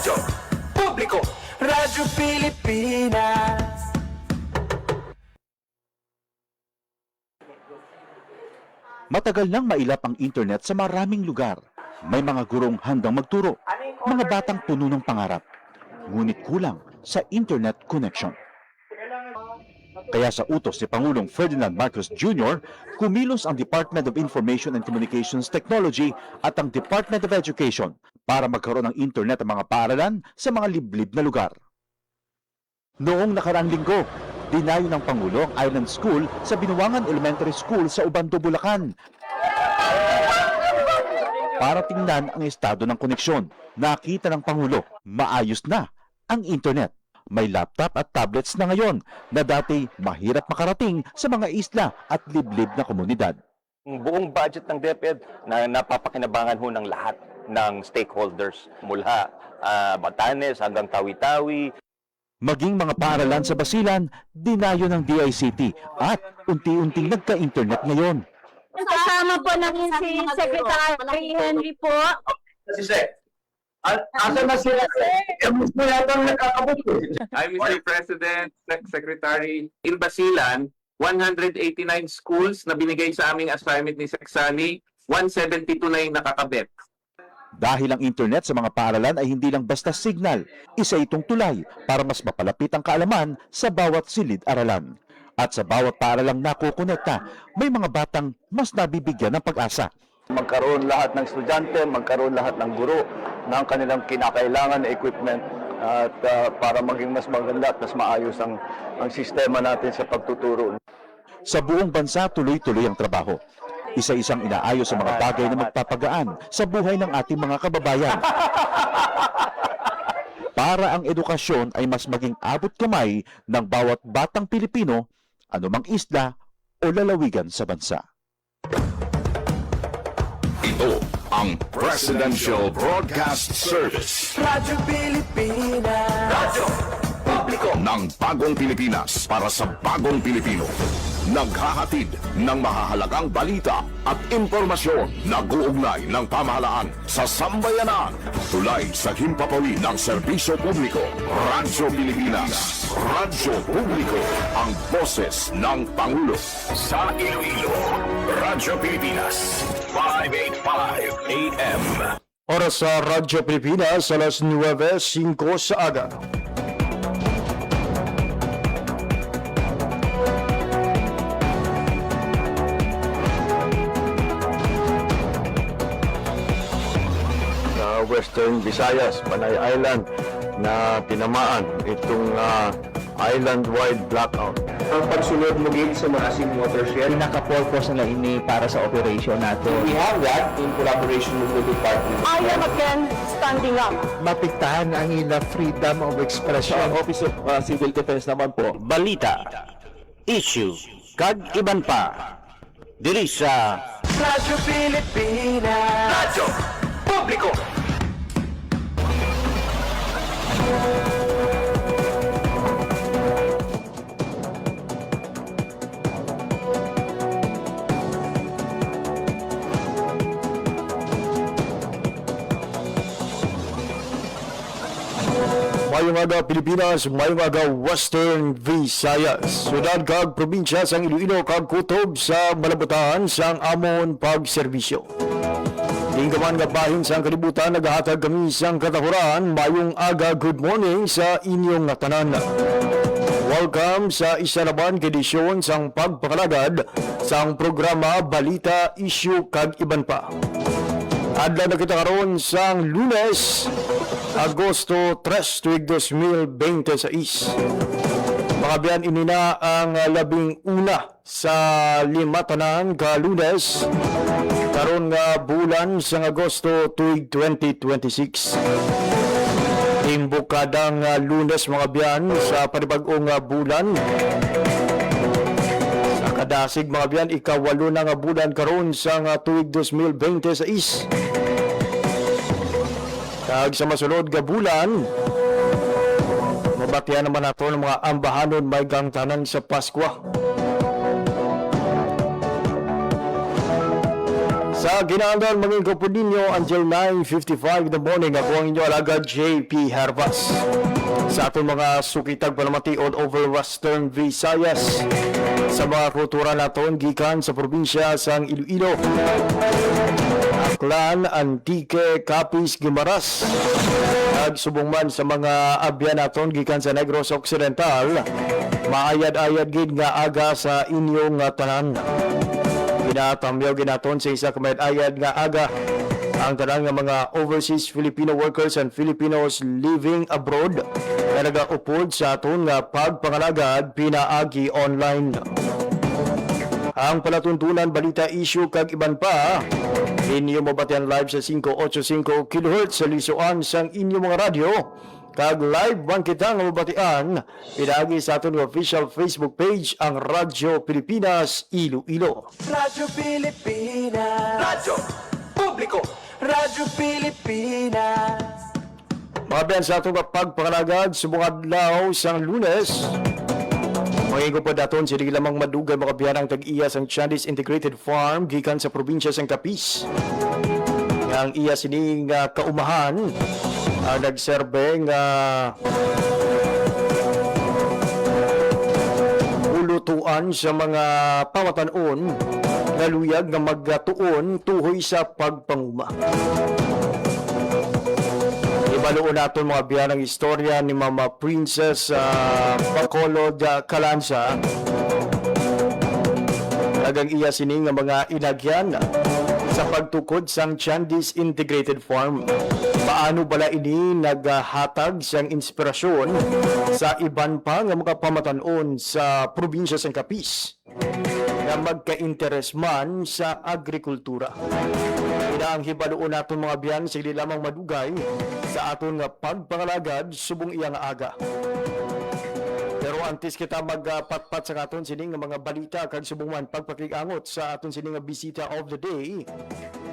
Radyo Publiko, Radyo Pilipinas. Matagal nang mailap ang internet sa maraming lugar. May mga gurong handang magturo, mga batang puno ng pangarap. Ngunit kulang sa internet connection. Kaya sa utos ni Pangulong Ferdinand Marcos Jr., kumilos ang Department of Information and Communications Technology at ang Department of Education para magkaroon ng internet ang mga paaralan sa mga liblib na lugar. Noong nakaraang linggo, dinayo ng Pangulo ang Island School sa Binuangan Elementary School sa Ubando, Bulacan. Para tingnan ang estado ng koneksyon, nakita ng Pangulo, maayos na ang internet. May laptop at tablets na ngayon na dati mahirap makarating sa mga isla at liblib na komunidad. Ang buong budget ng DepEd na napapakinabangan ho ng lahat ng stakeholders mula Batanes hanggang Tawi-Tawi. Maging mga paaralan sa Basilan, dinayo ng DICT at unti-unting nagka-internet ngayon. Kasama po namin si Secretary Henry po. Si Sec, asa na sila? Mas mo yatang nakakabuto. I'm Mr. President, Secretary. In Basilan, 189 schools na binigay sa aming assignment ni Seksani, 172 na yung nakakabit. Dahil ang internet sa mga paaralan ay hindi lang basta signal, isa itong tulay para mas mapalapit ang kaalaman sa bawat silid-aralan. At sa bawat paaralang nakukonekta, may mga batang mas nabibigyan ng pag-asa. Magkaroon lahat ng estudyante, magkaroon lahat ng guro ng kanilang kinakailangan na equipment at para maging mas maganda at mas maayos ang sistema natin sa pagtuturo. Sa buong bansa, tuloy-tuloy ang trabaho. Isa-isang inaayos sa mga bagay na magpapagaan sa buhay ng ating mga kababayan. Para ang edukasyon ay mas maging abot kamay ng bawat batang Pilipino, anumang isla o lalawigan sa bansa. Ito ang Presidential Broadcast Service Radyo Pilipinas. Radyo Publiko ng Bagong Pilipinas para sa Bagong Pilipino. Naghahatid ng mahahalagang balita at impormasyon na guugnay ng pamahalaan sa sambayanan. Tulay sa himpapawid ng serbisyo publiko. Radyo Pilipinas. Radyo Publiko. Ang boses ng Pangulo. Sa Iloilo, Radyo Pilipinas. 585 AM. Oras sa Radyo Pilipinas, alas 9:05 sa aga. Western Visayas, Panay Island na tinamaan itong island-wide blackout. Ang pagsunod muli sa Maasim Watershed. Pinaka-purpose nila ini para sa operation natin. We have that in collaboration with the department. I am again standing up. Mapigtahan ang ila freedom of expression. Sa Office of Civil Defense naman po, balita, issue, kag iban pa. Diri sa Radyo Pilipinas. Radyo Publiko. Mayong aga Pilipinas, mayong aga Western Visayas. Sudad kag probinsya sang Iloilo kag kutob sa malabutan sang amon pagserbisyo. Tinggaman nga bahin sang kalibutan, naghahatag kami sang katahuran. Mayong aga, good morning sa inyong tanan. Welcome sa isa naman edisyon sang pagpakalagad sang programa Balita, Issue kag Iban pa. Adlaw na kita karon sang Lunes, Agosto 3, tuig 2026. Mga biyan, inina ang 11 sa 5 tanan ka Lunes karon nga bulan sa Agosto tuig 2026. Timbukadang Lunes mga biyan sa panibag-ong bulan. Sa kadasig mga biyan, ikawalo na nga bulan karon sa tuig 2026. Kag sa masulod nga bulan, mabatian naman nato ng mga ambahanon may gangtanan sa Paskwa. Sa ginandang mga kapod ninyo until 9:55 in the morning, ako ang inyo alagad JP Hervas. Sa atong mga sukitag palamati all over Western Visayas, sa mga kultura naton gikan sa probinsya sang Iloilo, Aklan, Antique, Capiz, Guimaras, nagsubong man sa mga abyan naton gikan sa Negros Occidental, maayad-ayad gid nga aga sa inyong tanan. Ginatamyaw ginaton sa isa kamayad-ayad nga aga ang tanan nga mga overseas Filipino workers and Filipinos living abroad na nagaupod sa aton nga pagpangalagad pinaagi online. Ang palatuntunan, balita, issue kag iban pa inyo mabatian live sa 585 kHz sa lisuan sang inyong mga radyo. Kag live man kita nga mabatian pinagi sa aton official Facebook page ang Radyo Pilipinas Iloilo. Radyo Pilipinas, Radyo Publiko, Radyo Pilipinas. Mabiyan sa atong pagpangalagad subong adlaw sang Lunes. Mangingo pa daton sila lamang madugay makabiyan ang tag-iya sang Chandis Integrated Farm gikan sa probinsya sang Capiz. Ang iya sining kaumahan ang nagserbe nga ulutuan sa mga pamatanon nga luyag nga magtuon tuhoy sa pagpanguma. Ibaluon naton mga biyan ang istorya ni Mama Princess Bacolod Calanza. Nagang iya sining nga mga inagyan sa pagtukod sang Chandis Integrated Farm. Paano bala ini naghatag sang inspirasyon sa iban pa nga mga pamatanon sa probinsya sang Capiz na magka-interes man sa agrikultura. Ina ang hibaluon naton mga biyan sa hindi lamang madugay sa aton nga pagpangalagad subong iyang aga. Pero antes kita magpatpat sa aton sining nga mga balita kag subong man pagpakigangot sa aton sining nga bisita of the day.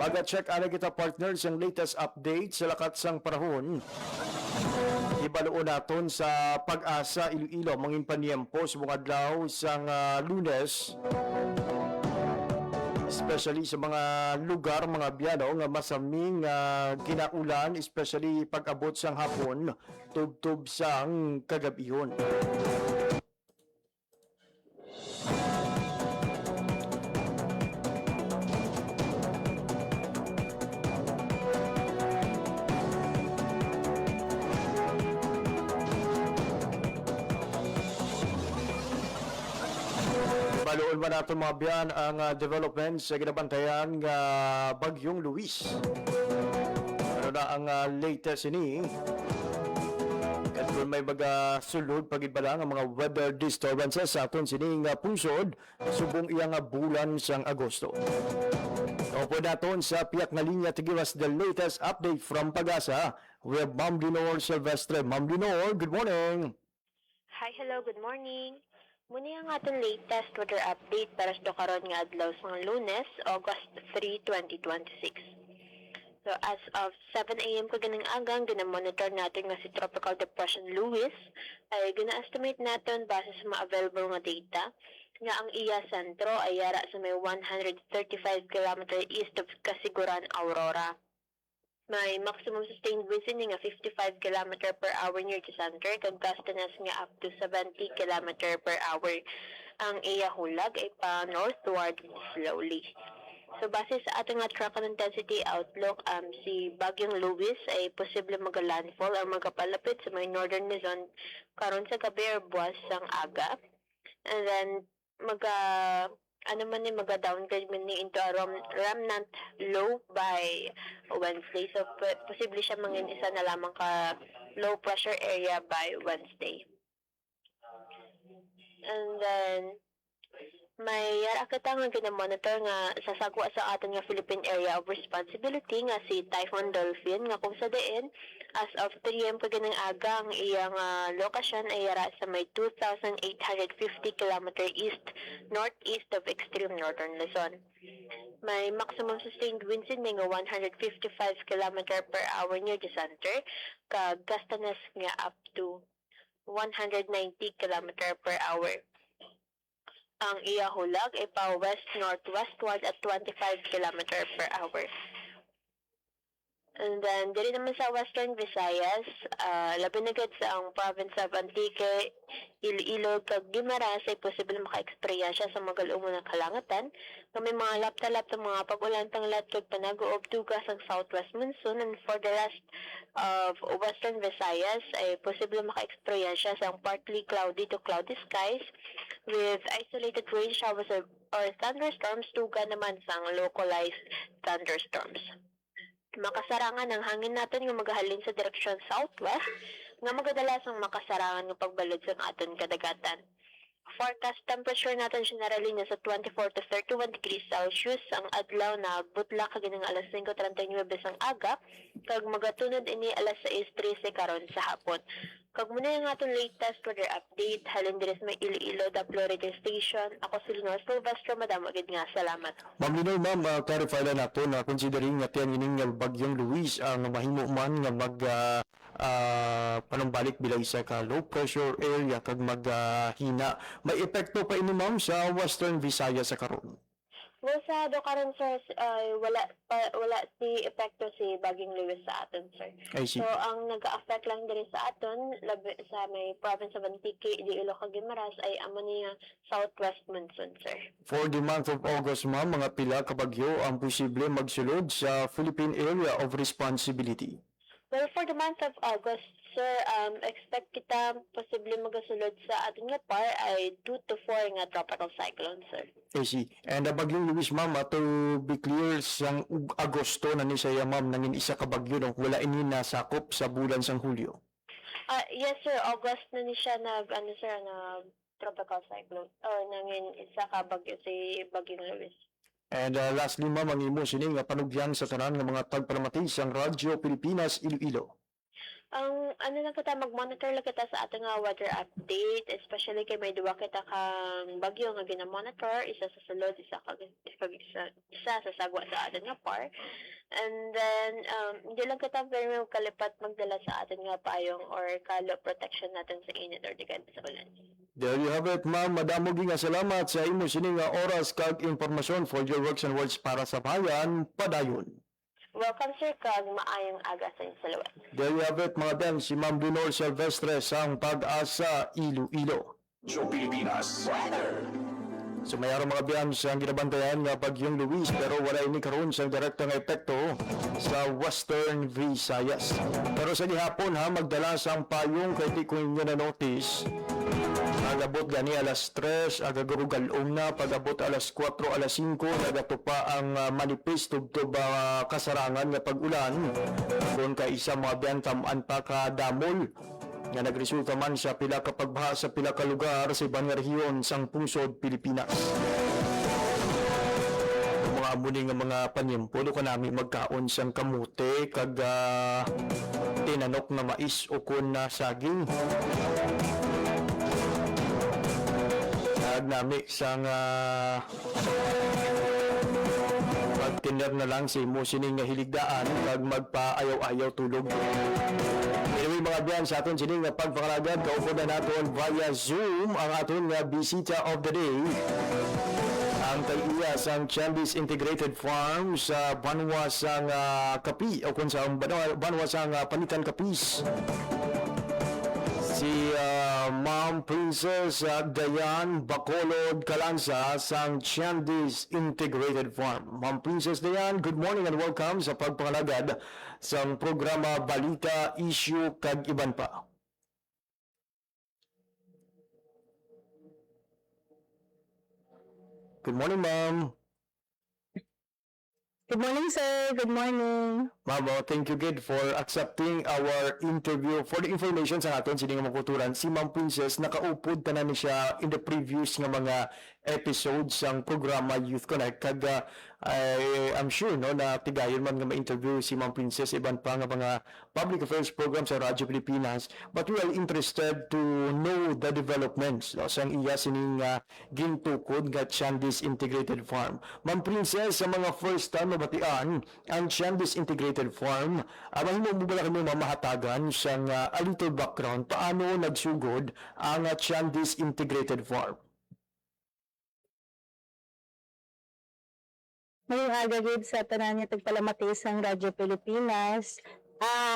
Maga-check ana kita partners ang latest update sa lakat sang panahon. Ibaluon naton sa Pag-asa Iloilo mangin paniempo subong adlaw sang Lunes. Especially sa mga lugar, mga biyano nga masaming kinaulan, especially pag-abot sang hapon, tub-tub sang kagabihon. Baluon man natin mga biyan ang developments sa ginabantayan nga Bagyong Luis. Ano na ang latest ini? At kung may mga sulod pagibala ang mga weather disturbances sa aton sining pungsod, subong iyang bulan sang Agosto. Opo naton sa piyak na linya to give us the latest update from Pag-asa. We have Ma'am Lenore Silvestre. Ma'am Lenore, good morning. Hi, hello, good morning. Muna ang ating latest weather update para sa karon nga adlaw sa Lunes, August 3, 2026. So as of 7 a.m. kaganang agang, ginamonitor natin nga si Tropical Depression Luis ay gina-estimate natin base sa mga available nga data nga ang iya sentro ay yara sa may 135 km east of Kasiguran, Aurora. May maximum sustained wind nga 55 km per hour near the center, kag gusts nga up to 70 km per hour. Ang iya hulag ay pa northward slowly. So base sa ating track intensity outlook, si Bagyong Luis ay posible mag-landfall or magapalapit sa may northern Luzon karon sa gabi or buwas sang aga. And then maga-downgrade man ni into a remnant low by Wednesday. So, posible siya mangin isa na lamang ka low pressure area by Wednesday. And then, may yara kita nga ginamonitor nga sasagwa sa atin nga Philippine Area of Responsibility nga si Typhoon Dolphin nga kung sa diin as of 3 am kaganang aga ang iyang lokasyon ay yara sa may 2,850 km east northeast of extreme northern Luzon. May maximum sustained winds nga 155 km per hour near the center, kag gusts nga up to 190 km per hour. Ang iya hulag ay pa west-northwestward at 25 km per hour. And then, diri naman sa Western Visayas, labi na gid sa ang province of Antique, Iloilo, kag Guimaras ay posible maka-eksperyensya sa magalumon ng kalangatan nga may mga lapta-lapta mga pag-ulan panglat kag panago og tugas ang southwest monsoon, and for the rest of Western Visayas ay posible maka-eksperyensya sa ang partly cloudy to cloudy skies with isolated rain showers or thunderstorms, tuga naman sa ang localized thunderstorms. Makasarangan ang hangin natin nga magahalin sa direksyon southwest nga magadalas ang makasarangan ng pagbalod sa aton kadagatan. Forecast temperature natin generally nasa 24 to 31 degrees Celsius ang adlaw na butla kaginang alas 5:39 ang aga kag magatunod ini alas 6:13 karon sa hapon. Kag muna yung aton latest weather update halin diri sa may Iloilo Daplo Radio Station. Ako si Lenore Silvestre, madamo gid nga salamat. Ma'am Linoy, ma'am, clarify lang nato na considering nga tiyan ining nga bagyong Luis ang mahimo man nga mag panumbalik bilang isa ka low pressure area kag maghina. May epekto pa ini ma'am sa Western Visayas sa karon? Well, sa karon sir, wala si epekto si Bagyong Luis sa aton sir. I see. So ang nag-affect lang diri sa aton labi sa may province of Antique, Iloilo kag Guimaras ay amo niya southwest monsoon sir. For the month of August ma'am, mga pila ka bagyo ang posible magsulod sa Philippine Area of Responsibility? Well, for the month of August, sir, expect kita posible magasulod sa ating nga par ay 2 to 4 nga tropical cyclone, sir. I see. And bagyong Luis ma'am, to be clear, sang Agosto na ni saya ma'am, nangin isa ka bagyo nung wala ini nasakop sa bulan sang Hulyo. Yes, sir. August na ni siya nag tropical cyclone. Or nangin isa ka bagyo si Bagyong Luis. And lastly ma'am, ang imo sining nga panugyan sa tanan nga mga tagpalamati sang Radyo Pilipinas Iloilo. Ang lang kita, mag-monitor lang kita sa ating weather update, especially kay may duwa kita kang bagyo nga gina-monitor, isa sa sulod, isa sa sagwa sa ating nga par. And then, hindi lang kita very kalipat magdala sa ating nga payong or kalo protection natin sa init or digan sa ulan. There you have it ma'am, madamo nga salamat sa imo sining nga oras kag impormasyon for your works and words para sa bayan, padayon. Welcome sir, kag maayong aga sa inyo. There you have it mga ben, si Ma'am Lenore Silvestre sang Pag-asa Iloilo. Pilipinas. So mayroong mga biyan siyang ginabantayan nga bagyong Luis pero wala ini karon sa direktang epekto sa Western Visayas. Pero sa gihapon ha, magdala sang payong kay di ko inyo na notice. Agabot gani alas 3, agagurugal na, pagabot alas 4, alas 5, nagatupa ang manipis tugtog kasarangan nga pag-ulan. Kung ka isa mga biyan tamaan pa ka damol nga nagresulta man sa pila ka pagbaha sa pila ka lugar sa ibang rehiyon sang pungsod Pilipinas. Mga amuni nga mga panyempo do kanami magkaon sang kamute kag tinanok na mais o kun na saging. Nami sang magtiner na lang si mo sining nga hiligdaan kag magpaayaw-ayaw tulog. Anyway mga biyan, sa aton sining nga pagpakalagad kaupo na naton via Zoom ang aton nga bisita of the day. Ang kay-iya sang Chandis Integrated Farm sa Banwa sang Kapi o kung sa Banwa sang Panitan Kapis. Si Ma'am Princess Dayan Bacolod Calanza sang Chandis Integrated Farm. Ma'am Princess Dayan, good morning and welcome sa pagpangalagad sa programa Balita, Issue kag Iban pa. Good morning, ma'am. Good morning, sir. Good morning. Ma'am, thank you good for accepting our interview. For the information sa aton sining mga kulturan, si Ma'am Princess nakaupod tanan ni siya in the previous nga mga episodes sang programa Youth Connect. Kag I'm sure no na tigayon man nga ma-interview si Ma'am Princess iban pa nga mga public affairs program sa Radyo Pilipinas. But we are interested to know the developments no, sang iya sining gintukod nga Chandis Integrated Farm. Ma'am Princess, sa mga first time mabatian ang Chandis Integrated Farm, mahimo mo ba kami mamahatagan sang a little background paano nagsugod ang Chandis Integrated Farm? Ngayong aga gid sa tanan niya tagpalamati sang Radyo Pilipinas.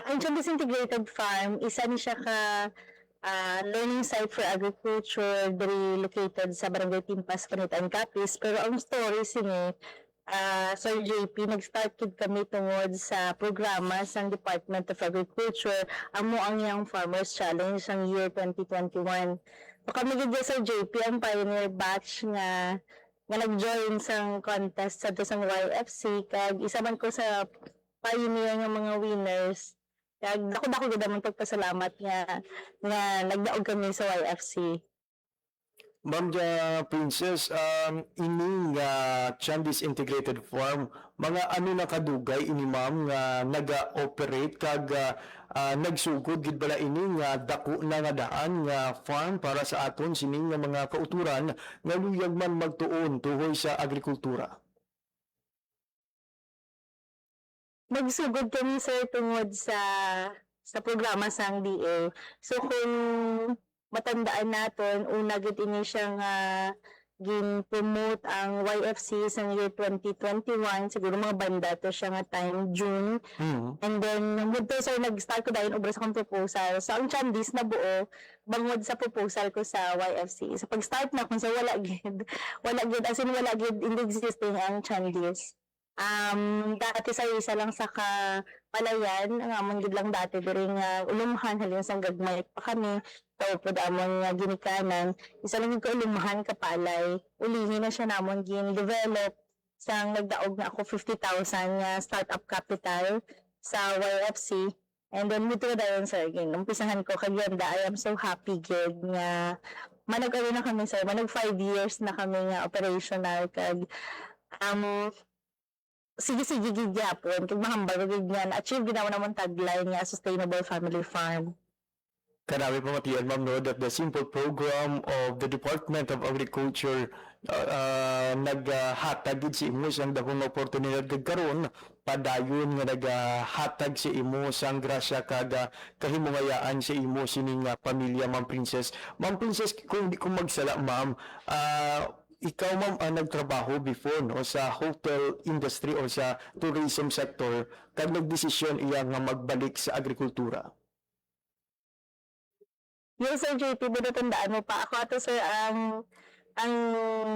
Ang Chambis Integrated Farm, isa ni siya ka learning site for agriculture, very located sa Barangay Timpas, Panitan, Capiz. Pero ang story sini, Sir JP, nag-start kid kami tungod sa programa sa Department of Agriculture, amo ang iyang Farmers Challenge sa year 2021. So kami gid Sir JP ang pioneer batch nga nag-join sa contest sa sang YFC, kag isa man ko sa pioneer nga mga winners. Kag dako gid man pagpasalamat nga nagdaog kami sa YFC. Ma'am Princess, ining Chandis Integrated Farm, mga ano na kadugay ini ma'am nga naga-operate kag nagsugod gid bala ini nga dako na nga daan nga farm para sa aton sining nga mga kauturan nga luyag man magtuon tuhoy sa agrikultura. Magsugod kami sir tungod sa programa sang DA. So kung matandaan naton, una gid ini siya nga gin-promote ang YFC sa year 2021, siguro mga banda to siya nga time June. And then dito sir nag-start ko dahil obra sa akong proposal. So ang Chandis na buo bangod sa proposal ko sa YFC. So pag-start na kung sa wala gid as in wala gid hindi existing ang Chandis. Dati sa isa lang sa Palayan, ang amon gid lang dati diri nga ulumhan halin sang gagmay pa kami. Tapos amon nga ginikanan, isa lang ko ulumhan kapalay. Ulihin na siya namon gin-develop sang nagdaog na ako 50,000 nga startup capital sa YFC. And then dito dayon sir, umpisahan ko kag yun, I am so happy gid nga manag-ano na kami sir, manag 5 years na kami nga operational kag sige gid gyapon kag mahambal gid nga achieve gid naman tagline nga sustainable family farm. Karami pa matiyan ma'am no that the simple program of the Department of Agriculture naghatag gid si imo sang dakong oportunidad gid karon padayon nga naghatag si imo sang grasya kag kahimungayaan si imo sining pamilya Ma'am Princess. Ma'am Princess, kung di ko magsala ma'am, ikaw ma'am nagtrabaho before no sa hotel industry o sa tourism sector kag nagdesisyon iya nga magbalik sa agrikultura. Yes sir JP, tandaan mo pa ako ato sir ang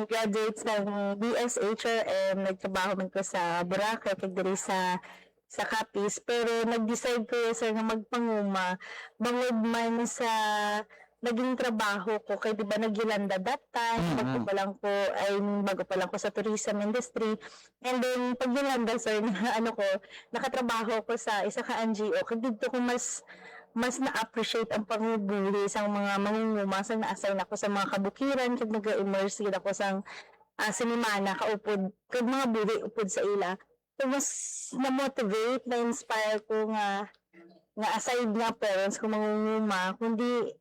graduates ng BSHRM, nagtrabaho man ko sa Boracay kag diri sa Capiz, pero nag-decide ko sir nga magpanguma bangod man sa naging trabaho ko kay di ba nagilanda that time, bago pa lang ko sa tourism industry. And then pag gilanda sir nakatrabaho ko sa isa ka NGO kag dito ko mas na-appreciate ang pangubuli sa mga mangunguma sa na-assign ako sa mga kabukiran kag nag-immerse gid ako sa sinimana kaupod kag mga buli upod sa ila. So mas na-motivate, na-inspire ko nga aside nga parents ko mangunguma kundi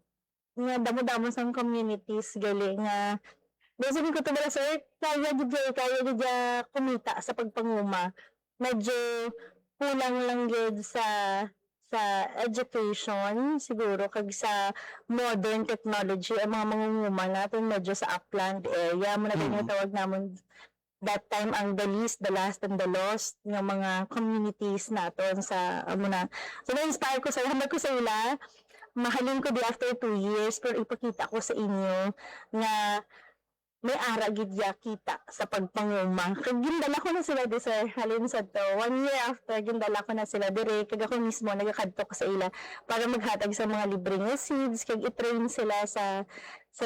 nga damo-damo sa communities gali nga sabi ko to bala sir kaya gid kumita sa pagpanguma. Medyo kulang lang gid sa education siguro kag sa modern technology ang mga mangunguma natin medyo sa upland area mo na tinatawag namon that time ang the least, the last, and the lost ng mga communities naton sa muna. So na-inspire ko sa ila, mahalin ko di after 2 years pero ipakita ko sa inyo nga may ara gid kita sa pagpanguma. Kag gindala ko na sila di sir halin sa to 1 year after gindala ko na sila dire kag ako mismo nagakadto ko sa ila para maghatag sa mga libreng seeds kag i-train sila sa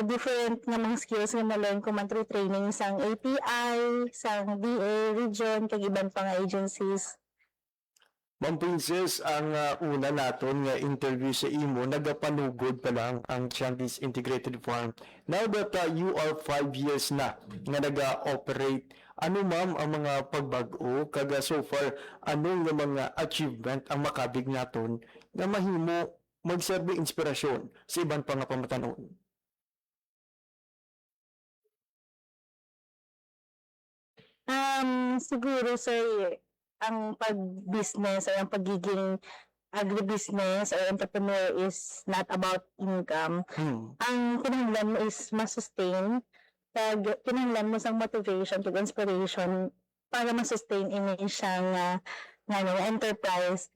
different nga mga skills nga na-learn ko man through training sang API, sang DA, region kag iban pa nga agencies. Ma'am Princess, ang una naton nga interview sa imo, nagapanugod pa lang ang Chandis Integrated Farm. Now that you are 5 years na nga naga-operate, ano ma'am ang mga pagbago kag so far ano nga mga achievement ang makabig naton nga mahimo magserbi inspirasyon sa iban pa nga pamatanon? Siguro sir ang pag-business o ang pagiging agribusiness or entrepreneur is not about income. Ang kinahanglan mo is ma-sustain kag kinahanglan mo sang motivation kag inspiration para ma-sustain ini siyang enterprise.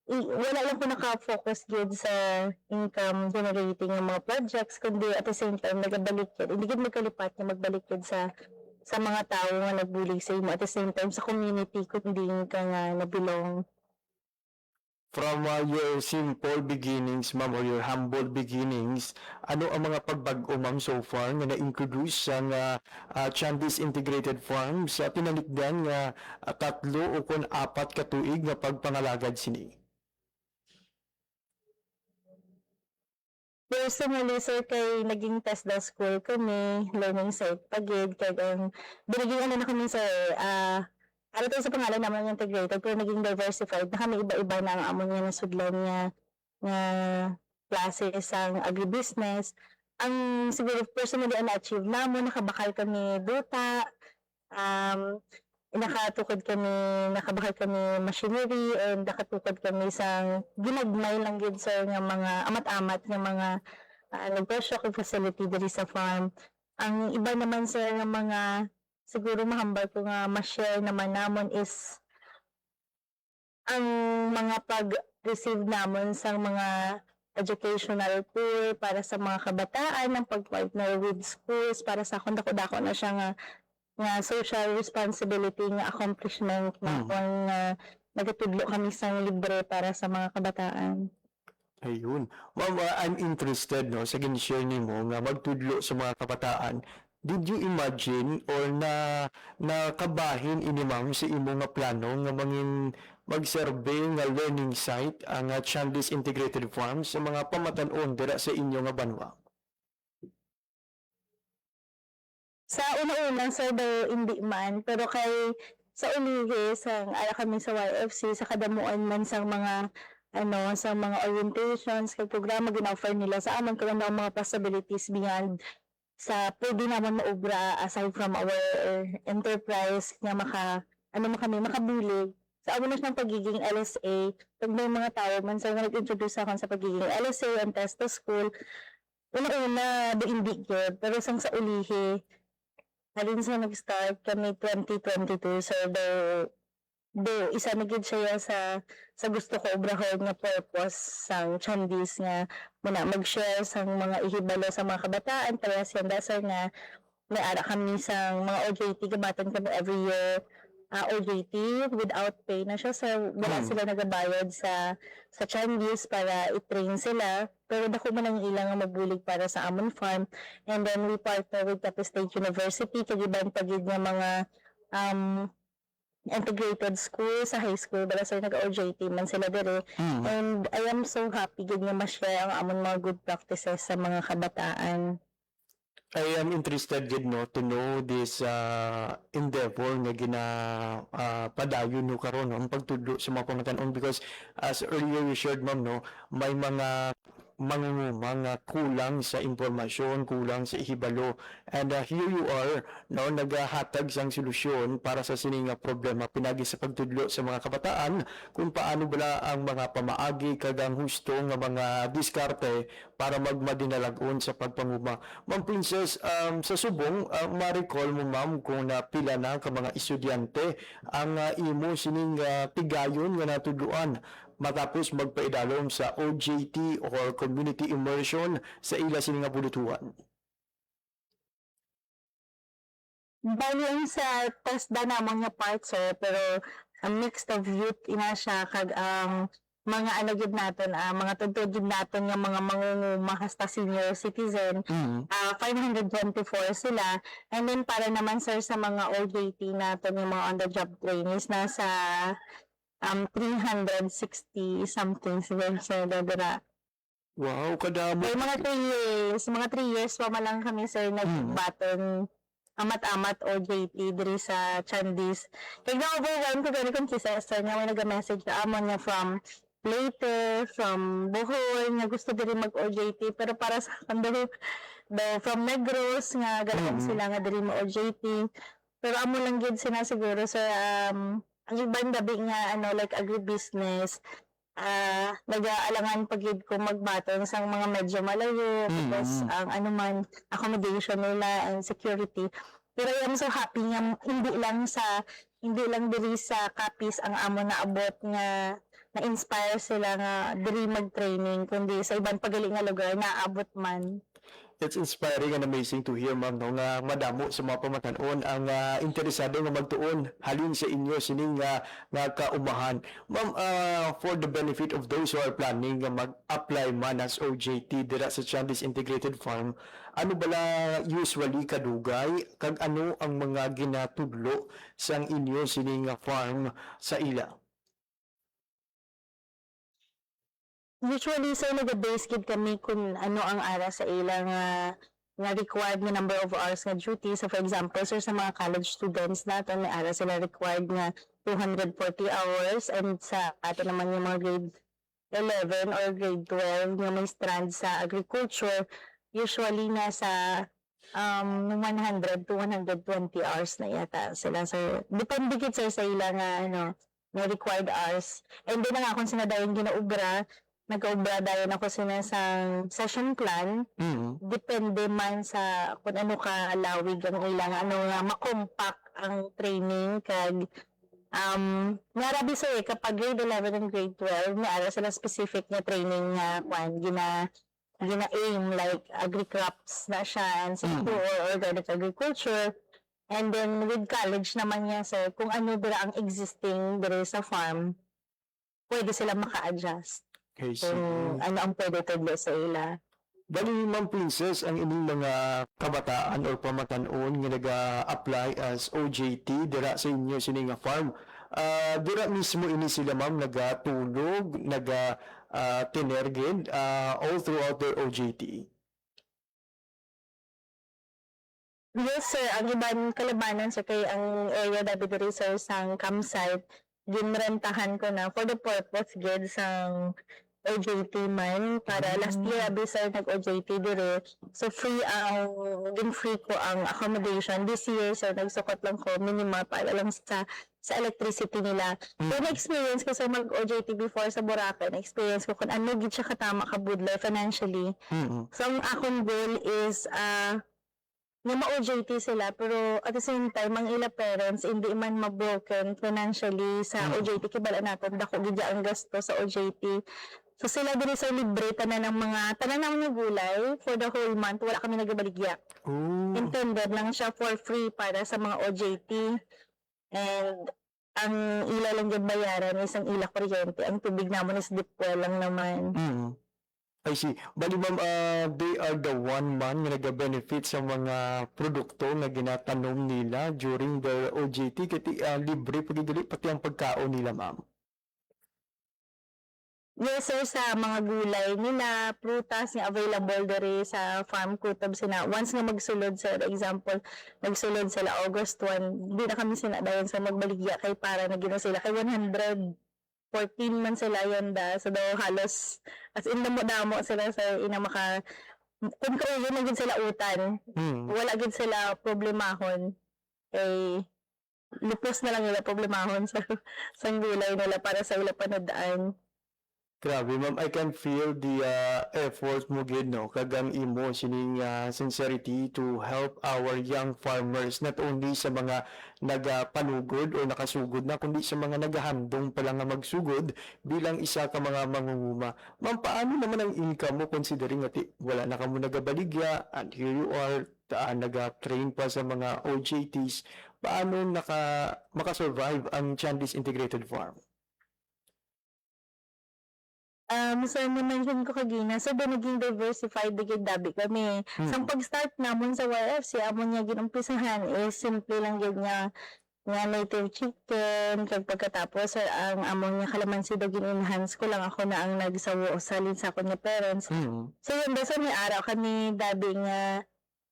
Wala lang ko naka-focus gid sa income generating ng mga projects, kundi at the same time nagabalik yun. Hindi gid magkalipat na magbalik yun sa mga tao nga nagbulig sa imo, at the same time sa community kundi ka nga nabilong. From your simple beginnings, ma'am, or your humble beginnings, ano ang mga pagbag-o, ma'am, so far nga na-introduce sa Chandis Integrated Farm sa pinanikdan nga 3 o kung 4 ka tuig nga pagpangalagad sini? Personally, sir, kay naging TESDA school kami, learning site pagid, kay binigyan na kami, sir, ano tayo sa pangalan naman yung integrated, pero naging diversified na kami, iba-iba na ang amon nga nasudlan nga klase isang agribusiness. Ang siguro personally na-achieve namon, nakabakal kami duta, nakabakal kami machinery, and nakatukod kami sa ginagmay lang gid, sir, nga mga amat-amat nga mga nagpa-shocking facility diri sa farm. Ang iba naman, sir, nga mga siguro mahambal ko nga ma-share naman namon is ang mga pag-receive namon sa mga educational tour para sa mga kabataan, ng pag-partner with schools para sa dako-dako na siya nga social responsibility nga accomplishment na kung nagatudlo kami sa libre para sa mga kabataan. Ayun. Ma'am, I'm interested no sa gin-share nimo nga magtudlo sa mga kabataan. Did you imagine or nakabahin ini, ma'am, sa imo nga plano nga mag-survey nga learning site ang Chandis Integrated Farm sa mga pamatan-on dira sa inyo nga banwa? Sa una-una, sir, daw hindi man, pero kay sa ulihi, ara kami sa YFC, sa kadamuan man sa mga sa mga orientations, kay programa gina-offer nila sa amin kung ano ang mga possibilities beyond sa pwede naman maubra aside from our enterprise nga makabulig. Sa amo na siyang pagiging LSA, pag may mga tao man sa nag-introduce ako sa pagiging LSA and TESDA school, una-una, hindi good, pero sa ulihi, halin sa nag-start kami 2022, so do isa na gid siya sa gusto ko obrahon nga purpose sang Chandis nga muna mag-share sang mga ihibalo sa mga kabataan para siyanda, sir, nga may ara kami sang mga OJT, gabatan kami every year OJT without pay na siya, sir. Wala sila nagabayad sa Chandis para i-train sila, pero dako man ang ilang nga magbulig para sa amon farm, and then we partner with Tape State University kagiban pagid nga mga integrated school sa high school, bala sir nag-OJT man sila dire. And I am so happy gid nga ma-share ang amon mga good practices sa mga kabataan. I am interested gid no to know this endeavor nga padayon no karon ang pagtudlo sa mga pamatan-on, because as earlier you shared, ma'am, no, may mga kulang sa impormasyon, kulang sa ihibalo, and here you are no nagahatag sang solusyon para sa sining problema pinagi sa pagtudlo sa mga kabataan kung paano bala ang mga pamaagi kagang husto nga mga diskarte para magmadinalagon sa pagpanguma. Ma'am Princess, sa subong ma-recall mo, ma'am, kung pila na ka mga estudyante ang imo sining pigayon nga natudluan matapos magpaidalom sa OJT or community immersion sa ila sining bulutuhan? Bali ang sa TESDA namang nga part, sir, pero a mix of youth ina siya kag mga anagid naton, mga tudtudid naton nga mga mangunguma hasta senior citizen, 524 sila. And then para naman, sir, sa mga OJT naton yung mga on-the-job trainees nasa 360 something sila sa dadara. Wow, kadamo. May mga 3 years pa lang kami, sir, nag-baton amat-amat OJT diri sa Chandis. Kaya na-overwhelmed ko gani kung kisa, sir, nga may nag-message na amon nga from Leyte, from Bohol, nga gusto diri mag-OJT, pero para sa kandaho, from Negros, nga galang sila nga diri mo-OJT. Pero amo lang gid sila siguro, sir, ang ibang gabi nga like agribusiness, nag-aalangan pagid ko magbaton sa mga medyo malayo because ang accommodation nila and security. Pero I am so happy nga hindi lang sa hindi lang diri sa Capiz ang amo na abot nga na-inspire sila nga diri mag-training, kundi sa ibang pagaling nga lugar na abot man. It's inspiring and amazing to hear, ma'am, no, nga madamo sa mga pamatanon ang interesado nga magtuon halin sa inyo sining nga kaumahan. Ma'am, for the benefit of those who are planning nga mag-apply man as OJT dira sa Chandis Integrated Farm, ano bala usually kadugay kag ano ang mga ginatudlo sang inyo sining nga farm sa ila? Usually, sir, nag-base gid kami kung ano ang ara sa ilang nga required nga number of hours nga duty. So, for example, sir, sa mga college students natin, may ara sila required nga 240 hours. And sa ato naman yung mga grade 11 or grade 12 nga may strand sa agriculture, usually nasa 100 to 120 hours na yata sila, sir. Depende gid, sir, sa ilang nga required hours. And then nga kung sinadayon ginaubra, nag-obra dayon ako sinasang session plan. Depende man sa kung ano ka lawig ang ilang ano nga makompact ang training kag nga rabi sir kapag grade 11 and grade 12 may ara sila specific na training nga gina aim like agri-crops na siya and or organic agriculture. And then with college naman niya sir kung ano dira ang existing dira sa farm pwede sila maka-adjust. Okay, So, ano ang pwede tudlo sa ila? Bali, Ma'am Princess, ang inyong mga kabataan or pamatanon nga nag-apply as OJT dira sa inyo sining nga farm. Dira mismo ini sila, ma'am, nagatulog, tinergid all throughout their OJT. Yes, sir. Ang ibang kalabanan sa kay ang area David Reserve sang campsite, ginrentahan ko na for the purpose gid sang OJT man para last year abi sir nag-OJT dire. So free ko ang accommodation. This year sir nagsukot lang ko minimal para lang sa electricity nila. So na-experience ko sa mag-OJT before sa Boracay. Na-experience ko kung ano gid siya katama ka budlay financially. So ang akong goal is na ma-OJT sila pero at the same time ang ila parents hindi man ma-broken financially sa OJT kibala natin dako gid ang gasto sa OJT. So sila diri sa libre tanan ng mga gulay for the whole month wala kami nagabaligya. Intended lang siya for free para sa mga OJT and ang ila lang gid bayaran is ang ila kuryente ang tubig namon is deep well lang naman. I see. Bali, ma'am, they are the one man nga nag-benefit sa mga produkto nga ginatanom nila during their OJT. Kati libre pagidili pati ang pagkaon nila, ma'am. Yes, sir, sa mga gulay nila, prutas nga available diri sa farm kutob sina. Once nga magsulod, sir, example, nagsulod sila August 1, di na kami sinadayon sa magbaligya kay para na gino sila kay 114 man sila yun da. So daw halos, as in damo sila sa ina kung kauyo na gid sila utan, wala gid sila problemahon. Lupos na lang nila problemahon sa gulay nila para sa ila panadaan. Grabe, ma'am, I can feel the effort mo gid, no, kagang imo sining sincerity to help our young farmers, not only sa mga nagapanugod o nakasugod na, kundi sa mga nagahandong pala nga magsugod bilang isa ka mga mangunguma. Ma'am, paano naman ang income mo considering ati wala na ka mo nagabaligya and here you are, nag-train pa sa mga OJTs, paano makasurvive ang Chandis Integrated Farm? So, na-mention ko kagina, so ba naging diversified digid dabi kami. So, pag-start namon sa YFC, amon niya ginumpisahan is simple lang gid nga native chicken, kag pagkatapos sir, ang amon niya kalamansi daw gin-enhance ko lang ako na ang nagsawo salin sa akong parents. So, yun so may araw kami dabi nga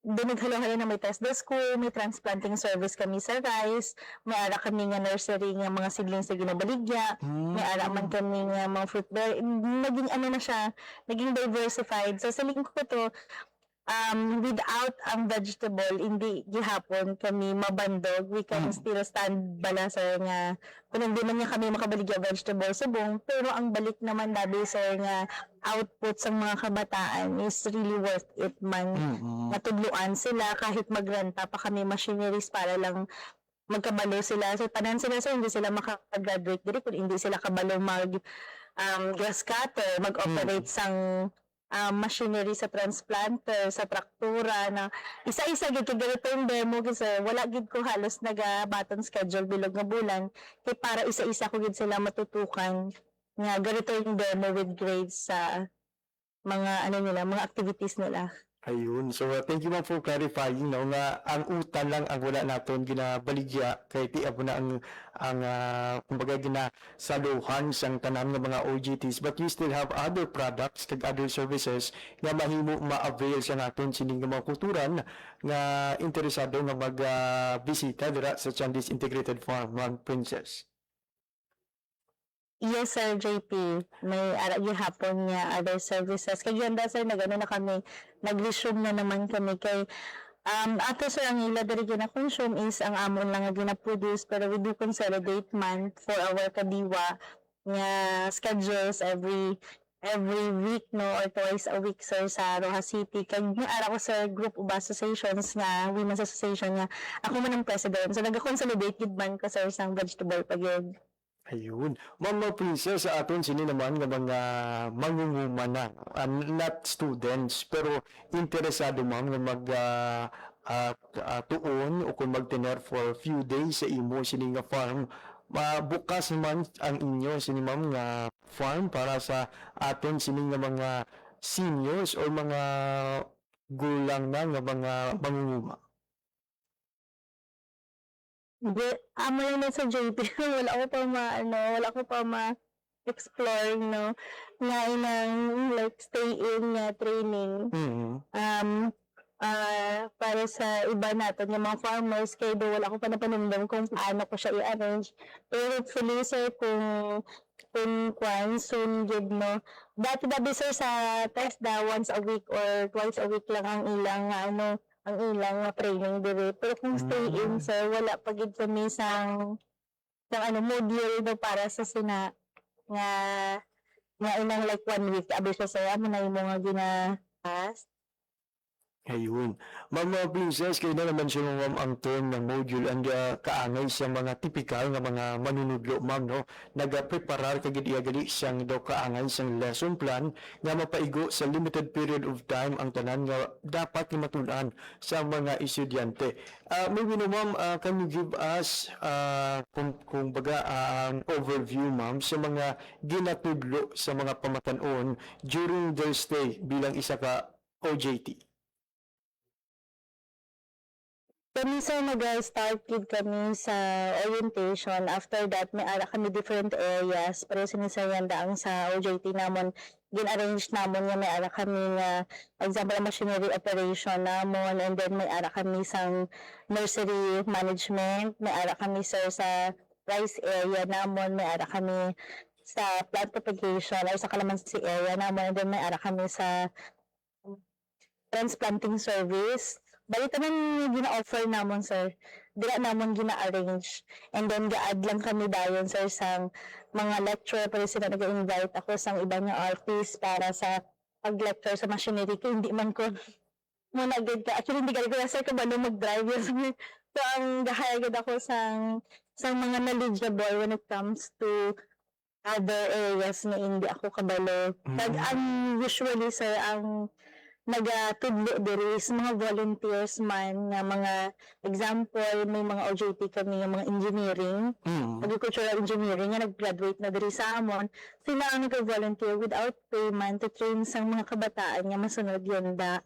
halo-halo na may test the school, may transplanting service kami sa rice, may ara kami nga nursery nga mga seedlings na ginabaligya, may ara man kami nga mga fruit bear, naging na siya, naging diversified. So sa lingkod ko to, without ang vegetable, hindi gihapon kami mabandog, we can still stand balasa nga, kung hindi man nga kami makabaligya vegetable subong, pero ang balik naman dabi sir nga output sa mga kabataan is really worth it man. Natudluan sila kahit magrenta pa kami machineries para lang magkabalo sila. So tanan sila sir, hindi sila makagraduate diri kung hindi sila kabalo mag grass cutter, mag-operate sang machinery sa transplanter, sa traktura na isa-isa gid kay ganito yung demo kasi wala gid ko halos naga-button schedule bilog nga bulan kay para isa-isa ko gid sila matutukan nga ganito yung demo with grades sa mga mga activities nila. Ayun. So, thank you ma'am for clarifying no, nga ang utan lang ang wala naton ginabaligya kay ti abo na ang kumbaga ginasaluhan sang tanan nga mga OJTs, but you still have other products kag other services nga mahimo ma-avail sa naton sining mga kulturan nga interesado nga mag-bisita dira sa Chandis Integrated Farm, Ma'am Princess. Yes, sir, JP. May yung hapon niya, other services. Kaya yun sir, na kami, nag-resume na naman kami kay ato sir, ang ila diri gina-consume is ang amon lang nga gina-produce pero we do consolidate man for our kadiwa nga schedules every week no or twice a week sir sa Rojas City. Kay ara ko sir group of associations nga women's association nga ako man ang president. So naga-consolidate gid man ko sir sang vegetable pagid. Ayun. Ma'am Princess, sa aton sini naman nga mga mangunguma na, not students, pero interesado ma'am nga mag tuon o kung magtener for few days sa imo sini nga farm. Bukas man ang inyo sini ma'am nga farm para sa aton sini nga mga seniors o mga gulang na nga mga mangunguma. Amo lang na sa JP, wala ko pa ma-explore, no, nga inang, like, stay in nga training, para sa iba natin, yung mga farmers, kaya do wala ko pa napanumdum kung paano ko siya i-arrange. Pero hopefully, sir, kung soon, good, no, dati sir, sa TESDA, once a week or twice a week lang ang ilang, ang ilang training dire. Pero kung stay in, sir, wala pa gid kami sang module do para sa sina nga inang like 1 week abi siya sir amo na imo nga gina-pass. Ayun. Ma'am Princess, kayo na naman siya ma'am ang term ng module and kaangay sa mga typical nga mga manunudlo ma'am no. Nagapreparar kagid iya gali siyang daw kaangay sang lesson plan nga mapaigo sa limited period of time ang tanan nga dapat nga matun-an sa mga estudyante. Maybe no ma'am, can you give us kung baga an overview ma'am sa mga ginatudlo sa mga pamatan-on during their stay bilang isa ka OJT? Kami sir nag-start kid kami sa orientation. After that, may ara kami different areas. Pero sinisayanda ang sa OJT namon, gin-arrange namon nga may ara kami nga, example, machinery operation namon. And then may ara kami sa nursery management. May ara kami sir sa rice area namon. May ara kami sa plant propagation or sa calamansi area namon. And then may ara kami sa transplanting service. Balita man gina-offer namon sir, dira namon gina-arrange. And then ga-add lang kami dayon sir sang mga lecture, pero sila nag-invite ako sang ibang nga artist para sa pag-lecture sa machinery. Kaya hindi man ko muna agad ka. Actually hindi ko sir kabalo mag-drive yun. So ang gahayagad ako sang mga knowledgeable when it comes to other areas na hindi ako kabalo. Kag ang usually sir ang nagatudlo diri is mga volunteers man nga mga example may mga OJT kami nga mga engineering, agricultural engineering nga nag-graduate na diri sa amon, sila ang nag-volunteer without payment to train sa mga kabataan nga masunod yunda.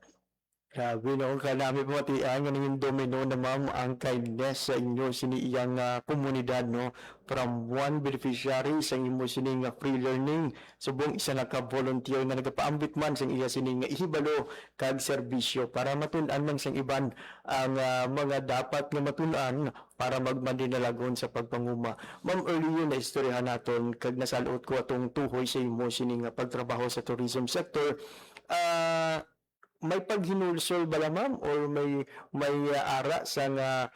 Grabe no, kanami pamatian nga ningin domino na ma'am ang kindness sa inyo sini iyang komunidad no, from one beneficiary sa imo sini nga free learning subong isa na ka volunteer nga nagapaambit man sa iya sini nga ihibalo kag serbisyo para matun-an man sang iban ang mga dapat nga matun-an para magmandinalagon sa pagpanguma. Ma'am, earlier na istoryahan naton kag nasalot ko atong tuhoy sa imo sini nga pagtrabaho sa tourism sector. May paghinulsol ba ma'am or may ara sa nga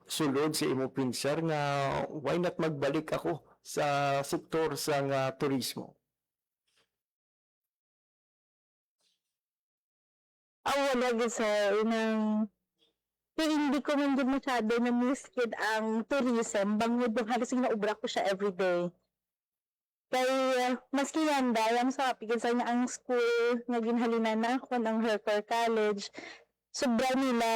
sulod sa imo pinser nga why not magbalik ako sa sektor sa turismo? Wala gid sir, Pero hindi ko man din masyado na miss kid ang tourism, bangod yung halos ginaubra ko siya everyday. Kaya maski yan dayang sa pigil sa na ang school nga ginhalinan na ako ng Hercor College, sobra nila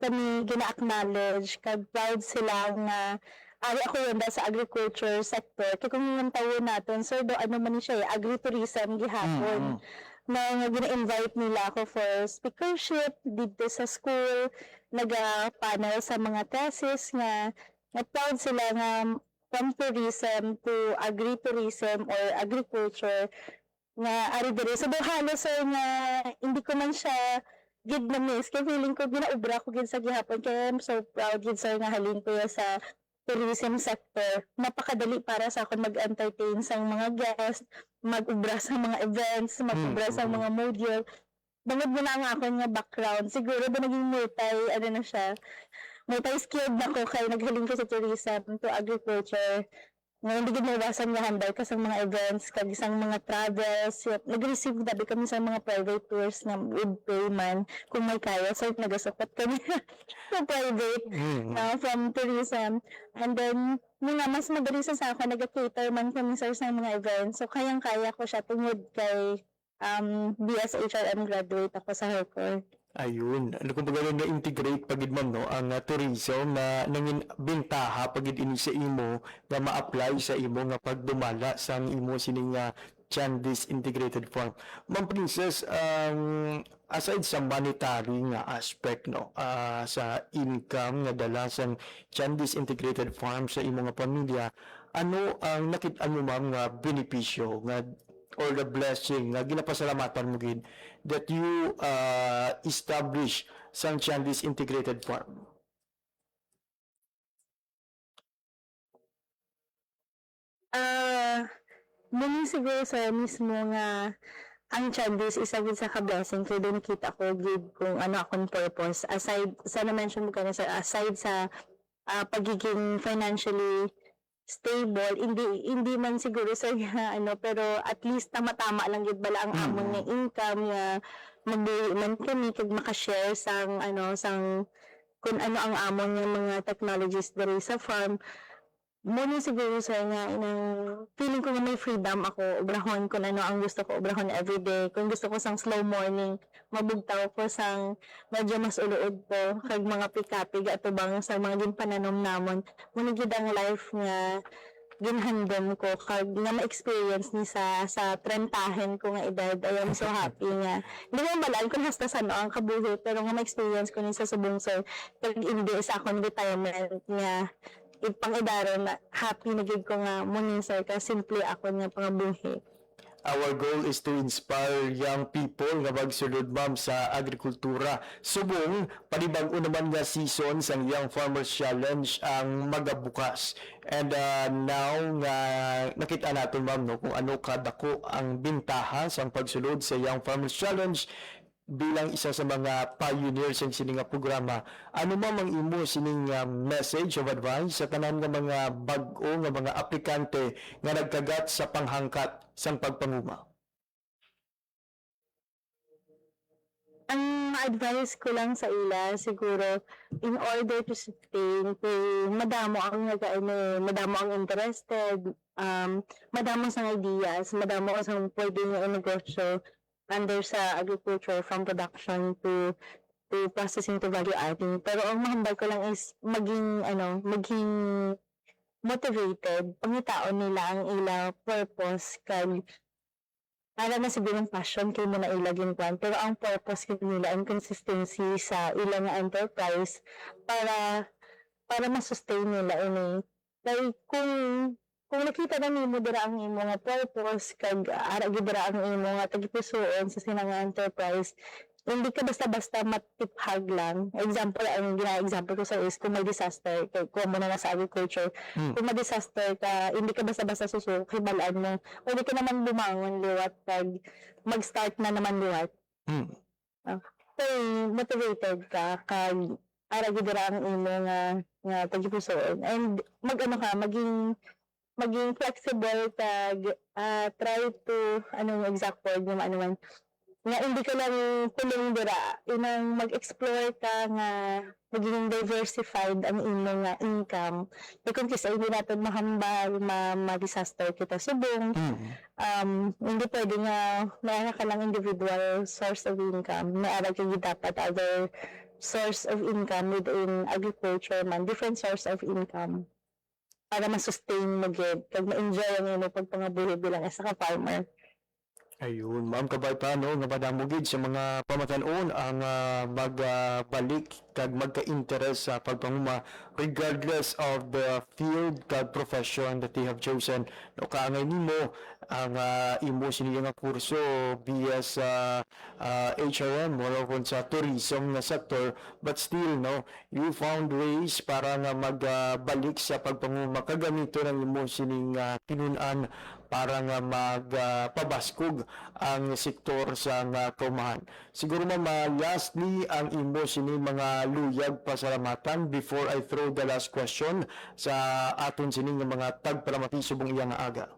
kami gina-acknowledge, kag proud sila nga ari ako yun sa agriculture sector. Kaya kung yung taon natin, sir, do ano man siya, agritourism gihapon. Na gina-invite nila ako for speakership dito sa school, naga-panel sa mga thesis nga proud sila nga from tourism to agritourism or agriculture nga ari diri. So halos sir nga hindi ko man siya gid na miss kay feeling ko ginaubra ko gid sa gihapon kaya I'm so proud gid sir nga halin ko ya sa tourism sector. Napakadali para sa akon mag-entertain sa mga guests, mag-ubra sa mga events, mag-ubra sa mga module. Bangod mo na ang akon nga background. Siguro ba naging multi-skilled na ko kay naghaling ko sa tourism to agriculture. Ngayon, hindi ko maiwasan nga handle ka sa mga events, kag isang mga travels. Nag-receive dabi kami sa mga private tours na with payment. Kung may kaya, so nagasukot kami sa private from tourism. And then, mas madali sa ako, nag-cater man kami sa mga events. So, kayang-kaya ko siya tungod kay BSHRM graduate ako sa Hercor. Ayun, ano kung baga na-integrate pagid man no ang tourism na nangin bentaha pagid ini sa imo na ma-apply sa imo nga pagdumala sa imo sining Chandis Integrated Farm. Ma'am Princess, aside sa monetary nga aspect no sa income nga dala sa Chandis Integrated Farm sa imo nga pamilya, ano ang nakita mo ma'am nga benepisyo nga or the blessing nga ginapasalamatan mo gid that you establish sang Chandis Integrated Farm? Muni siguro sa mismo nga ang Chandis isa gid sa ka-blessing kay doon kita ko gid kung ano akong purpose aside sa na-mention mo kanina sir, aside sa pagiging financially stable, hindi man siguro sa pero at least tama-tama lang gid bala ang amon nga income nga magbuhi man kami kag maka-share sang kung ano ang amon nga mga technologies diri sa farm. Muna siguro sa nga feeling ko nga may freedom ako obrahon kung ano ang gusto ko obrahon everyday. Kung gusto ko sang slow morning, mabugtaw ko sang medyo mas ulood ko kag mga pikapig ato bang sa mga ginpananom namon. Muna gid ang life nga ginhandom ko kag nga ma-experience ni sa trentahen ko nga edad. I am so happy nga. Hindi ko balaan kung hasta sa ang kabuhi pero nga ma-experience ko ni sa subong sir kag hindi sa akong retirement nga ipang-idaro na happy na gid ko nga muna sir ka simple ako nga pangabuhi. Our goal is to inspire young people nga magsulod ma'am sa agrikultura. Subong panibag-o naman nga season sang Young Farmers Challenge ang magabukas. And now nga nakita natin ma'am no kung ano kadako ang bintahan sang pagsulod sa Young Farmers Challenge bilang isa sa mga pioneers ng sining nga programa. Ano man ang imo sining message of advice sa tanan nga mga bag-o nga mga aplikante nga nagkagat sa panghangkat sang pagpanguma? Ang advice ko lang sa ila siguro in order to sustain kay madamo ang interested, madamo sang ideas, madamo sang pwedeng negosyo under sa agriculture from production to processing to value adding. Pero ang mahambal ko lang is maging motivated, pangitaon nila ang ila purpose kag para na siguro yung passion kay mo na ilagin kwan. Pero ang purpose kay nila ang consistency sa ilang enterprise para ma-sustain nila ini. Kay kung nakita na nimo dira ang imo nga purpose kag ara gid dira ang imo nga tagipusoon sa sinang enterprise, hindi ka basta-basta matiphag lang. Example, ang gina-example ko sa is kung may disaster, kung mo na sa agriculture, kung may disaster ka, hindi ka basta-basta susuko, hibalaan mo, pwede ka naman bumangon liwat kag mag-start na naman liwat. Motivated ka kag ara gid dira ang imo nga tagipusoon and maging flexible kag try to anong exact word nga nga hindi ka lang pulong dira, inang mag-explore ka nga magiging diversified ang imong nga income. Kung kasi hindi natin mahambal, ma-disaster kita subong, hindi pwede nga mayroon ka lang individual source of income. Mayroon ka dapat other source of income within agriculture man, different source of income para ma-sustain mo gid kag ma-enjoy ang imong pagpangabuhi bilang isa ka farmer. Ayun, Ma'am Kabaytano, nga madamugid sa mga pamatanon ang magbalik kag magka-interest sa pagpanguma regardless of the field kag profession that they have chosen. No, kaangay nimo ang imo siniya nga kurso via sa HRM o kung sa tourism na sector, but still no, you found ways para nga magbalik sa pagpanguma kagamito ng imo sining tinunan para nga magpabaskog ang sektor sa kaumahan. Siguro lastly ang imo sini mga luyag pasalamatan before I throw the last question sa aton sini nga mga tagpalamati subong iyang aga.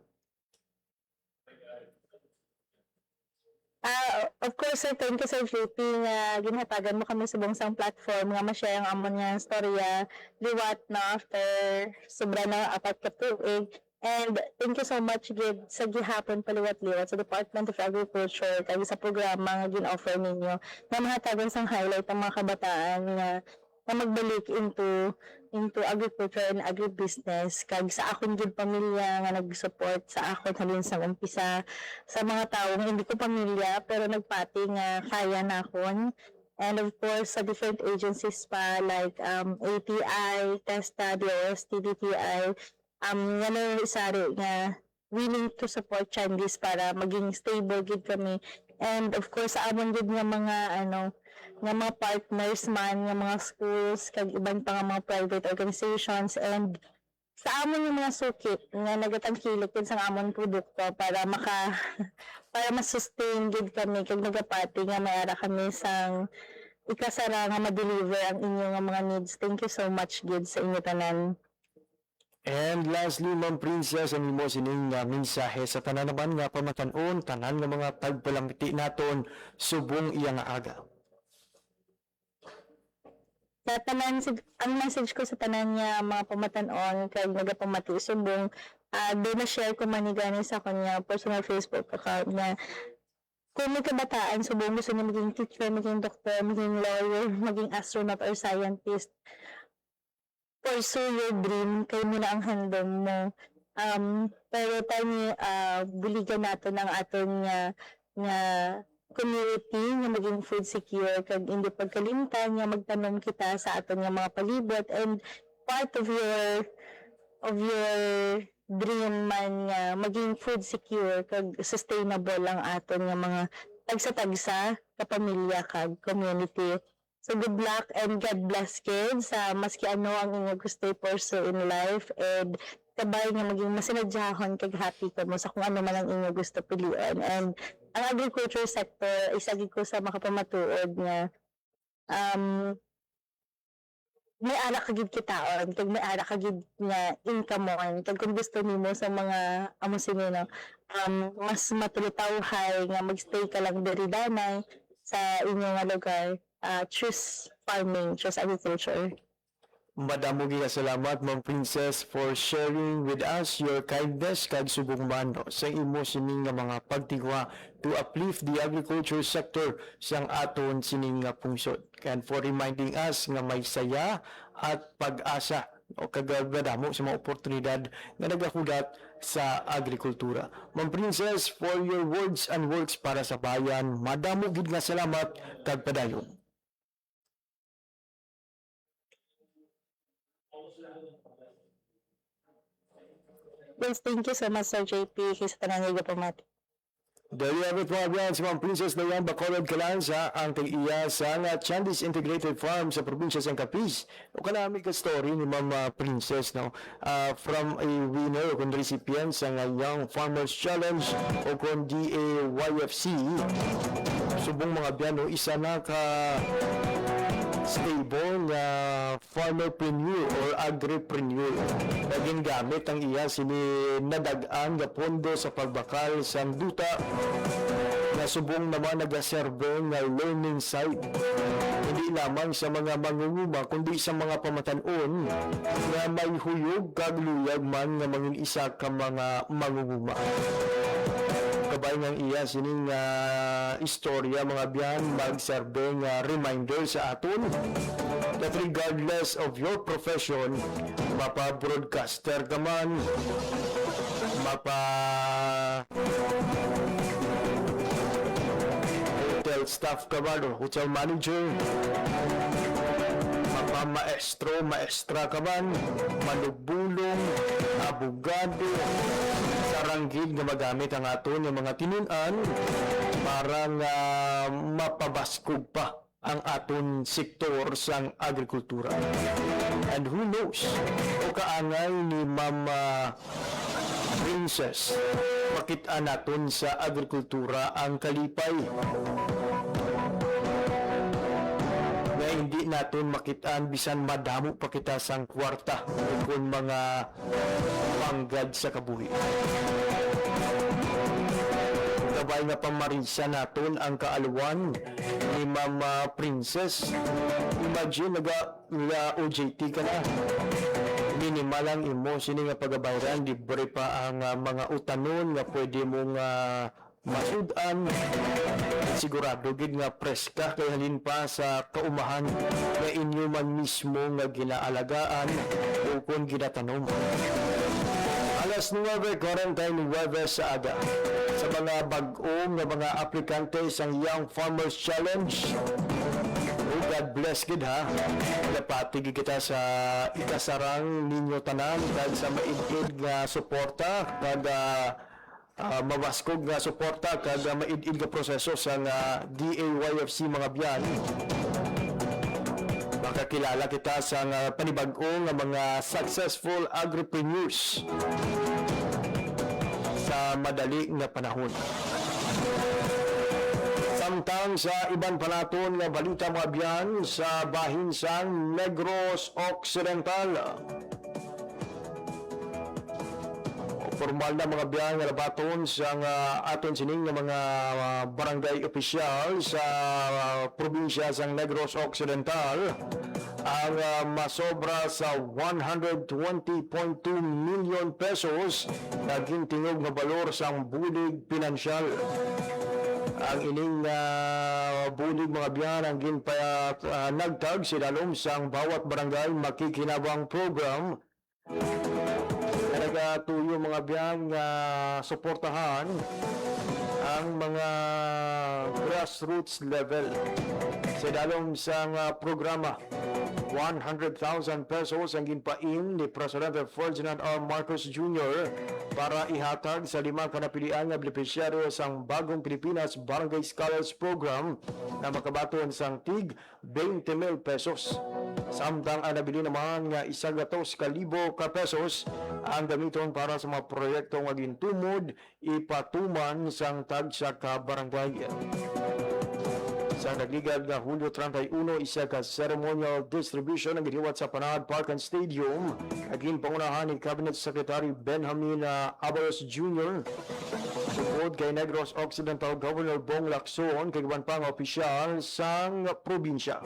Of course, sir, thank you, Sir JP, nga ginhatagan mo kami sa bungsang platform nga ma-share ang amon nga storya liwat na after sobra na 4 ka tuig. And thank you so much gid sa gihapon paliwat-liwat sa Department of Agriculture kag sa programa nga gin-offer ninyo na mahatagan sang highlight ang mga kabataan nga magbalik into agriculture and agribusiness kag sa akong gid pamilya nga nag-support sa akon halin sa umpisa sa mga tawo nga hindi ko pamilya pero nagpati nga kaya na akon. And of course, sa different agencies pa like ATI, TESTA, DOST, DTI, nga isari nga willing to support Chinese para maging stable gid kami. And of course, sa amon gid nga mga nga mga partners man, nga mga schools, kag iban pa nga mga private organizations, and sa amon yung mga sukit nga nagatangkilik din sa amon produkto para para ma-sustain gid kami kag nagapati nga mayara kami sang ikasara nga ma-deliver ang inyong mga needs. Thank you so much gid sa inyo tanan. And lastly, Ma'am Princess, ang imo sining mensahe sa tanan naman nga pamatanon, tanan nga mga tagpalamiti naton subong iyang aga. Sa tanan, ang message ko sa tanan nga mga pamatanon kay nagapamati subong do na share ko manigani sa kanya personal Facebook account nga kung may kabataan subong gusto niya maging teacher, maging doktor, maging lawyer, maging astronaut or scientist, pursue your dream, kayo muna ang handong mo. Pero tayo buligan natin ang aton nga community nga maging food secure kag hindi pagkalimtan nga magtanom kita sa aton nga mga palibot, and part of your dream man nga maging food secure kag sustainable ang aton nga mga tagsa-tagsa kapamilya kag community. So good luck and God bless kids sa maski ano ang inyo gusto i-pursue in life, and kabay nga maging masinadjahon kag happy ka mo sa kung ano man ang inyo gusto piliin. And ang agriculture sector isa gid ko sa makapamatuod nga may ara ka gid kitaon kag may ara ka gid nga income mo kag kung gusto nimo sa mga amo sinino mas matulutawhay nga magstay ka lang diri danay sa inyong nga lugar. Choose farming, choose agriculture. Madamo gyud salamat, Ma'am Princess, for sharing with us your kindness kag subong mano sa imo sining nga mga pagtigwa to uplift the agriculture sector sang aton sining nga pungsod, and for reminding us nga may saya at pag-asa o kagabadamo sa mga oportunidad nga nagahudat sa agrikultura. Ma'am Princess, for your words and works para sa bayan, madamo gyud nga salamat kag padayon. Yes, thank you so much, Sir JP, sa tanan nga pamati. There you have it, mga yan, si Ma'am Princess Dayan Bacolod Calanza, ang tag-iya sa Chandis Integrated Farm sa probinsya ng Capiz. O kanami ka story ni Ma'am Princess, no? From a winner o kung recipient sa Young Farmers Challenge o kung DAYFC. Subong mga biyano, isa na ka stable nga farmerpreneur or agripreneur. Naging gamit ang iya sini nadagaan nga pondo sa pagbakal sang duta na subong naman nagaserve nga learning site. Hindi lamang sa mga mangunguma kundi sa mga pamatanon nga may huyog kag luyag man nga mangin isa ka mga mangunguma. Kabay nga iya sining istorya mga biyan magserve nga reminder sa aton that regardless of your profession, mapa-broadcaster ka man, hotel staff ka man or hotel manager, maestro, maestra ka man, manugbulong, abogado, saranggid nga magamit ang aton ng mga tinunan para nga mapabaskog pa ang aton sektor sang agrikultura. And who knows, o kaangay ni Mama Princess, makita naton sa agrikultura ang kalipay na hindi natin makitaan bisan madamo pa kita sang kwarta kung mga panggad sa kabuhi. Kabay nga pamarisa naton ang kaaluan ni Mama Princess. Imagine naga OJT ka na. Minimal ang imo sini nga pagabayran, libre pa ang mga utanon nga pwede mong masudan. Sigurado gid nga preska kay halin pa sa kaumahan nga inyo man mismo nga ginaalagaan o kung ginatanom. Alas 9:49 sa aga sa mga bag-ong nga mga aplikante sang Young Farmers Challenge. Oh, God bless gid ha. Napatigi kita sa ikasarang ninyo tanan kag sa maid-id nga suporta kag mabaskog nga suporta kag maid-id nga proseso sa DAYFC mga biyan. Makakilala kita sa panibag-o nga mga successful agripreneurs sa madali nga panahon. Samtang sa iban panaton nga balita mga biyan sa bahin sang Negros Occidental. Formal na mga biyan nga labaton sa aton sining nga mga barangay opisyal sa probinsya sang Negros Occidental ang masobra sa 120.2 million pesos naging tingog nga balor sang bulig pinansyal. Ang ining bulig mga biyan ang nagtag sidalom sang bawat barangay makikinabang program. Nagatuyo mga biyang suportahan ang mga grassroots level sa dalong sang programa. 100,000 pesos ang ginpain ni Presidente Ferdinand R. Marcos Jr. para ihatag sa 5 kanapilian nga benepisyaryo sang Bagong Pilipinas Barangay Scholars Program na makabaton sang tig 20,000 pesos. Samtang ang nabili naman nga 100,000 ka pesos ang gamiton para sa mga proyektong maging tumod ipatuman sang tagsa ka barangay. Sa nagligad nga Hulyo 31, isa ka ceremonial distribution ang giniwat sa Panahad Park and Stadium. Naging pangunahan ni Cabinet Secretary Benjamin Abalos Jr. Sukod kay Negros Occidental Governor Bong Lacson kay iban pang opisyal sang probinsya.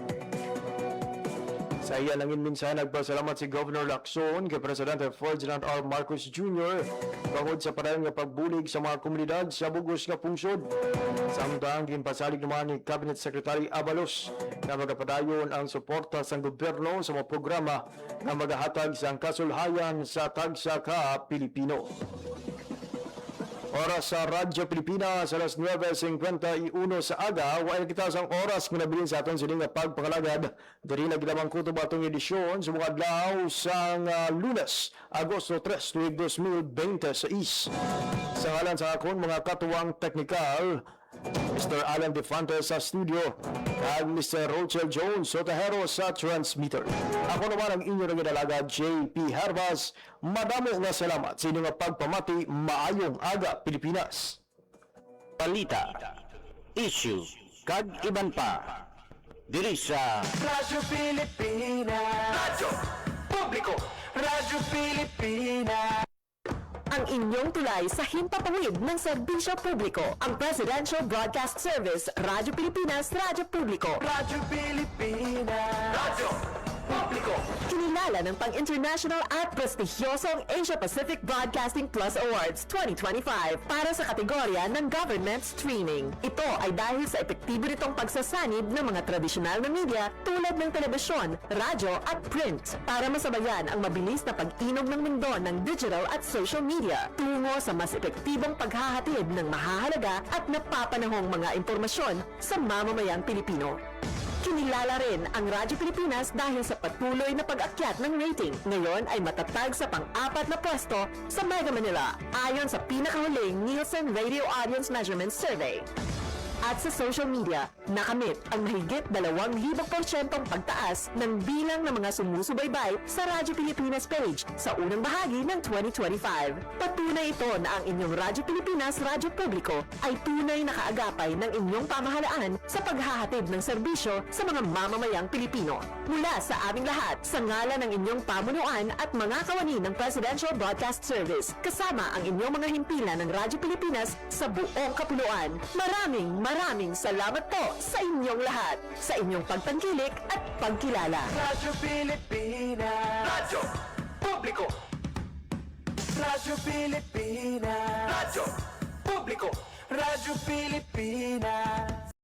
Sa iya nangin minsan nagpasalamat si Governor Lacson kay Presidente Ferdinand R. Marcos Jr. bangod sa padayon nga pagbulig sa mga komunidad sa bugos nga pungsod. Samtang ginpasalig naman ni Cabinet Secretary Abalos na magapadayon ang suporta sa gobyerno sa mga programa na magahatag sa kasulhayan sa tagsa ka Pilipino. Oras sa Radyo Pilipinas, alas 9:51 sa aga. Wain kita sang oras kung nabilin sa aton sining pagpakalagad. Dari nagdamang kutob atong edisyon sa mga adlaw sang Lunes, Agosto 3, 2026. Sa ngalan sa akon mga katuwang teknikal, Mr. Alan Defantes sa studio at Mr. Rochelle Jones Sotahero sa transmitter. Ako naman ang inyo ng inalaga, JP Harbas. Madamo nga salamat sa inyong pagpamati. Maayong aga, Pilipinas. Balita, issue, kag iban pa. Diri sa Radyo Pilipinas. Radyo Publiko. Radyo Pilipinas. ang inyong tulay sa himpapawid ng serbisyo publiko. Ang Presidential Broadcast Service, Radyo Pilipinas, Radyo Publiko. Radyo Pilipinas. Radyo Publiko. Kinilala ng pang-international at prestigyosong Asia Pacific Broadcasting Plus Awards 2025 para sa kategorya ng Government Streaming. Ito ay dahil sa epektibo nitong pagsasanib ng mga tradisyonal na media tulad ng telebisyon, radyo at print para masabayan ang mabilis na pag-inog ng mundo ng digital at social media tungo sa mas epektibong paghahatid ng mahahalaga at napapanahong mga impormasyon sa mamamayang Pilipino. Kinilala rin ang Radyo Pilipinas dahil sa patuloy na pag-akyat ng rating. Ngayon ay matatag sa pang-4 na pwesto sa Mega Manila ayon sa pinakahuling Nielsen Radio Audience Measurement Survey. At sa social media, nakamit ang mahigit 2,000% pagtaas ng bilang ng mga sumusubaybay sa Radyo Pilipinas page sa unang bahagi ng 2025. Patunay ito na ang inyong Radyo Pilipinas, Radyo Publiko ay tunay na kaagapay ng inyong pamahalaan sa paghahatid ng serbisyo sa mga mamamayang Pilipino. Mula sa aming lahat, sa ngalan ng inyong pamunuan at mga kawani ng Presidential Broadcast Service, kasama ang inyong mga himpilan ng Radyo Pilipinas sa buong kapuluan. Maraming salamat po sa inyong lahat, sa inyong pagtangkilik at pagkilala. Radyo Pilipinas. Radyo Publiko. Radyo Pilipinas.